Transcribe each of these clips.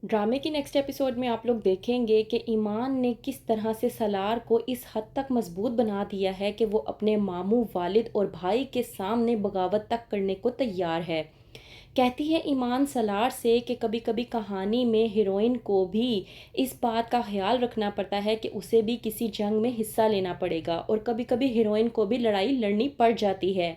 ड्रामे की next episode में आप लोग देखेंगे कि ईमान ने किस तरह से सलार को इस हद तक मजबूत बना दिया है कि वो अपने मामू वालिद और भाई के सामने बगावत तक करने को तैयार है। कहती है ईमान सलार से कि कभी कभी कहानी में हीरोइन को भी इस बात का ख्याल रखना पड़ता है कि उसे भी किसी जंग में हिस्सा लेना पड़ेगा और कभी कभी हीरोइन को भी लड़ाई लड़नी पड़ जाती है।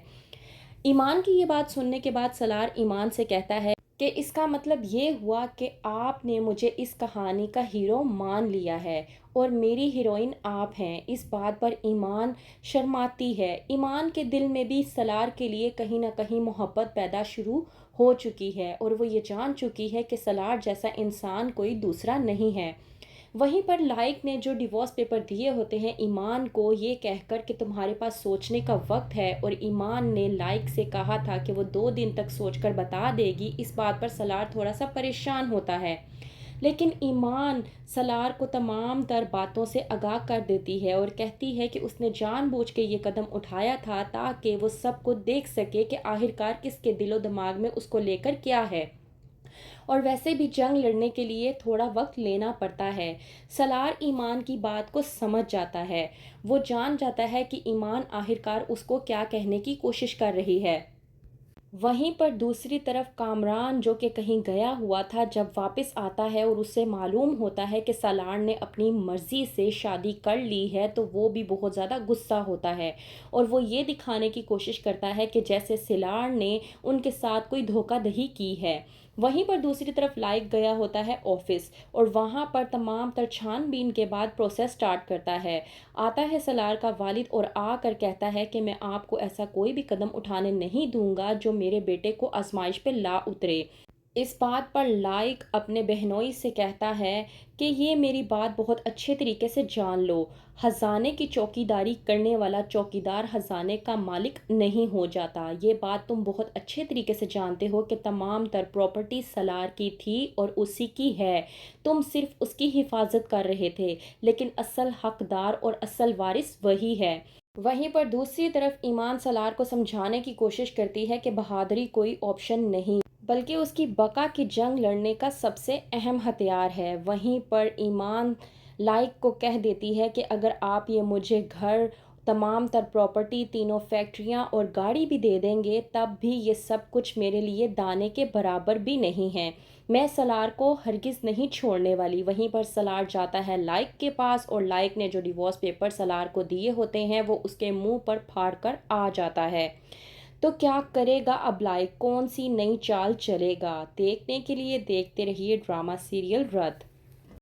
ईमान की ये बात सुनने के बाद सलार ईमान से कहता है कि इसका मतलब ये हुआ कि आपने मुझे इस कहानी का हीरो मान लिया है और मेरी हीरोइन आप हैं। इस बात पर ईमान शर्माती है। ईमान के दिल में भी सलार के लिए कहीं ना कहीं मोहब्बत पैदा शुरू हो चुकी है और वो ये जान चुकी है कि सलार जैसा इंसान कोई दूसरा नहीं है। वहीं पर लाइक ने जो डिवोर्स पेपर दिए होते हैं ईमान को ये कहकर कि तुम्हारे पास सोचने का वक्त है, और ईमान ने लाइक से कहा था कि वो 2 दिन तक सोचकर बता देगी। इस बात पर सलार थोड़ा सा परेशान होता है, लेकिन ईमान सलार को तमाम तर बातों से आगाह कर देती है और कहती है कि उसने जानबूझ के ये कदम उठाया था ताकि वो सबको देख सके कि आखिरकार किसके दिलो दिमाग में उसको लेकर क्या है, और वैसे भी जंग लड़ने के लिए थोड़ा वक्त लेना पड़ता है। सलार ईमान की बात को समझ जाता है। वो जान जाता है कि ईमान आखिरकार उसको क्या कहने की कोशिश कर रही है। वहीं पर दूसरी तरफ कामरान जो कि कहीं गया हुआ था, जब वापस आता है और उससे मालूम होता है कि सलार ने अपनी मर्ज़ी से शादी कर ली है, तो वो भी बहुत ज़्यादा गुस्सा होता है और वो ये दिखाने की कोशिश करता है कि जैसे सलार ने उनके साथ कोई धोखाधड़ी की है। वहीं पर दूसरी तरफ लाइक गया होता है ऑफिस, और वहाँ पर तमाम तर छानबीन के बाद प्रोसेस स्टार्ट करता है। आता है सलार का वालिद और आकर कहता है कि मैं आपको ऐसा कोई भी कदम उठाने नहीं दूंगा जो मेरे बेटे को आजमाइश पे ला उतरे। इस बात पर लाइक अपने बहनोई से कहता है कि ये मेरी बात बहुत अच्छे तरीके से जान लो, खजाने की चौकीदारी करने वाला चौकीदार खजाने का मालिक नहीं हो जाता। ये बात तुम बहुत अच्छे तरीके से जानते हो कि तमाम तर प्रॉपर्टी सलार की थी और उसी की है। तुम सिर्फ उसकी हिफाजत कर रहे थे, लेकिन असल हकदार और असल वारिस वही है। वहीं पर दूसरी तरफ ईमान सलार को समझाने की कोशिश करती है कि बहादुरी कोई ऑप्शन नहीं, बल्कि उसकी बका की जंग लड़ने का सबसे अहम हथियार है। वहीं पर ईमान लाइक को कह देती है कि अगर आप ये मुझे घर, तमाम तर प्रॉपर्टी, तीनों फैक्ट्रियां और गाड़ी भी दे देंगे, तब भी ये सब कुछ मेरे लिए दाने के बराबर भी नहीं है। मैं सलार को हरगिज़ नहीं छोड़ने वाली। वहीं पर सलार जाता है लाइक के पास और लाइक ने जो डिवोर्स पेपर सलार को दिए होते हैं वो उसके मुंह पर फाड़ कर आ जाता है। तो क्या करेगा अब लाइक, कौन सी नई चाल चलेगा? देखने के लिए देखते रहिए ड्रामा सीरियल रद्द।